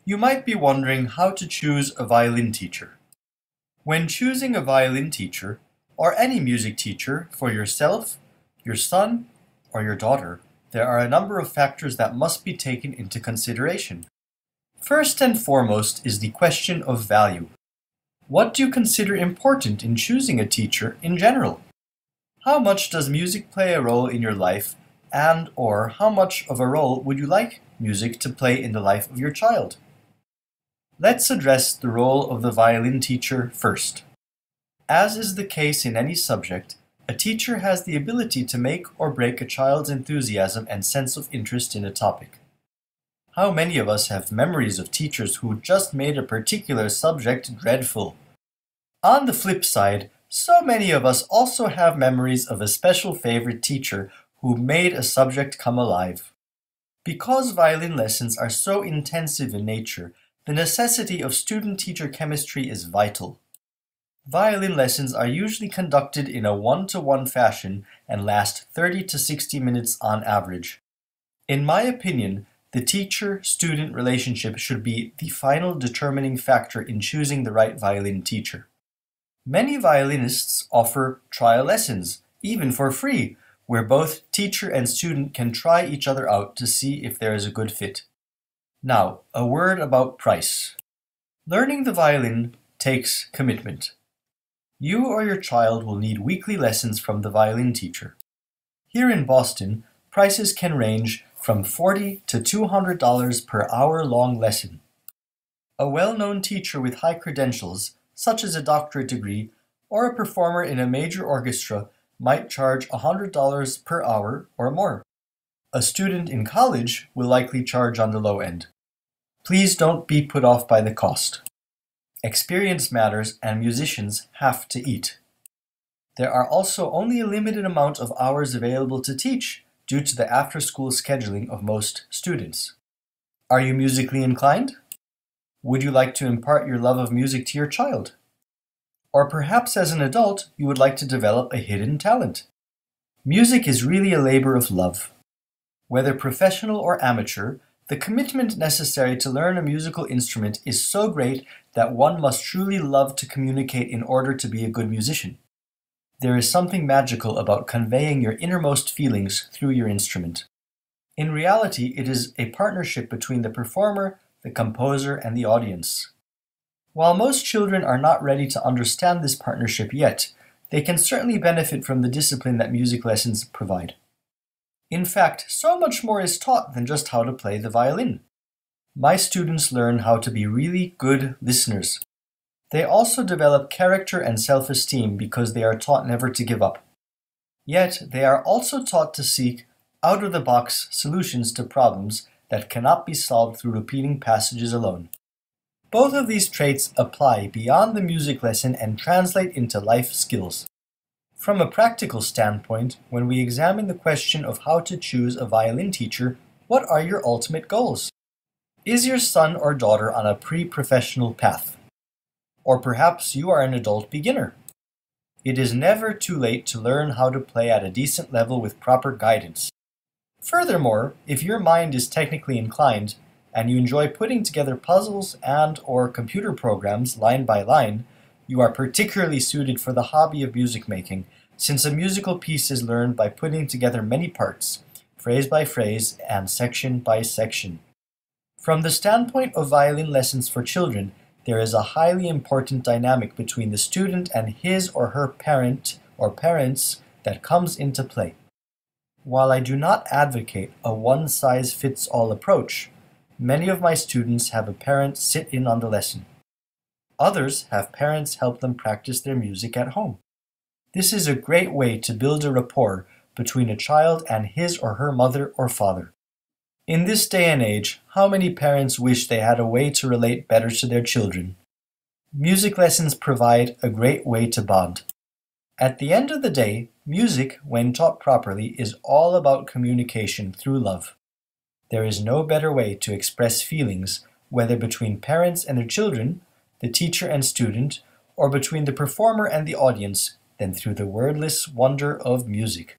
You might be wondering how to choose a violin teacher. When choosing a violin teacher, or any music teacher for yourself, your son, or your daughter, there are a number of factors that must be taken into consideration. First and foremost is the question of value. What do you consider important in choosing a teacher in general? How much does music play a role in your life, and/or how much of a role would you like music to play in the life of your child? Let's address the role of the violin teacher first. As is the case in any subject, a teacher has the ability to make or break a child's enthusiasm and sense of interest in a topic. How many of us have memories of teachers who just made a particular subject dreadful? On the flip side, so many of us also have memories of a special favorite teacher who made a subject come alive. Because violin lessons are so intensive in nature, the necessity of student-teacher chemistry is vital. Violin lessons are usually conducted in a one-to-one fashion and last 30 to 60 minutes on average. In my opinion, the teacher-student relationship should be the final determining factor in choosing the right violin teacher. Many violinists offer trial lessons, even for free, where both teacher and student can try each other out to see if there is a good fit. Now, a word about price. Learning the violin takes commitment. You or your child will need weekly lessons from the violin teacher. Here in Boston, prices can range from $40 to $200 per hour-long lesson. A well-known teacher with high credentials, such as a doctorate degree, or a performer in a major orchestra might charge $100 per hour or more. A student in college will likely charge on the low end. Please don't be put off by the cost. Experience matters and musicians have to eat. There are also only a limited amount of hours available to teach due to the after-school scheduling of most students. Are you musically inclined? Would you like to impart your love of music to your child? Or perhaps as an adult, you would like to develop a hidden talent. Music is really a labor of love. Whether professional or amateur, the commitment necessary to learn a musical instrument is so great that one must truly love to communicate in order to be a good musician. There is something magical about conveying your innermost feelings through your instrument. In reality, it is a partnership between the performer, the composer, and the audience. While most children are not ready to understand this partnership yet, they can certainly benefit from the discipline that music lessons provide. In fact, so much more is taught than just how to play the violin. My students learn how to be really good listeners. They also develop character and self-esteem because they are taught never to give up. Yet, they are also taught to seek out-of-the-box solutions to problems that cannot be solved through repeating passages alone. Both of these traits apply beyond the music lesson and translate into life skills. From a practical standpoint, when we examine the question of how to choose a violin teacher, what are your ultimate goals? Is your son or daughter on a pre-professional path? Or perhaps you are an adult beginner. It is never too late to learn how to play at a decent level with proper guidance. Furthermore, if your mind is technically inclined, and you enjoy putting together puzzles and/or computer programs line by line, you are particularly suited for the hobby of music making, since a musical piece is learned by putting together many parts, phrase by phrase and section by section. From the standpoint of violin lessons for children, there is a highly important dynamic between the student and his or her parent or parents that comes into play. While I do not advocate a one-size-fits-all approach, many of my students have a parent sit in on the lesson. Others have parents help them practice their music at home. This is a great way to build a rapport between a child and his or her mother or father. In this day and age, how many parents wish they had a way to relate better to their children? Music lessons provide a great way to bond. At the end of the day, music, when taught properly, is all about communication through love. There is no better way to express feelings, whether between parents and their children, the teacher and student, or between the performer and the audience, than through the wordless wonder of music.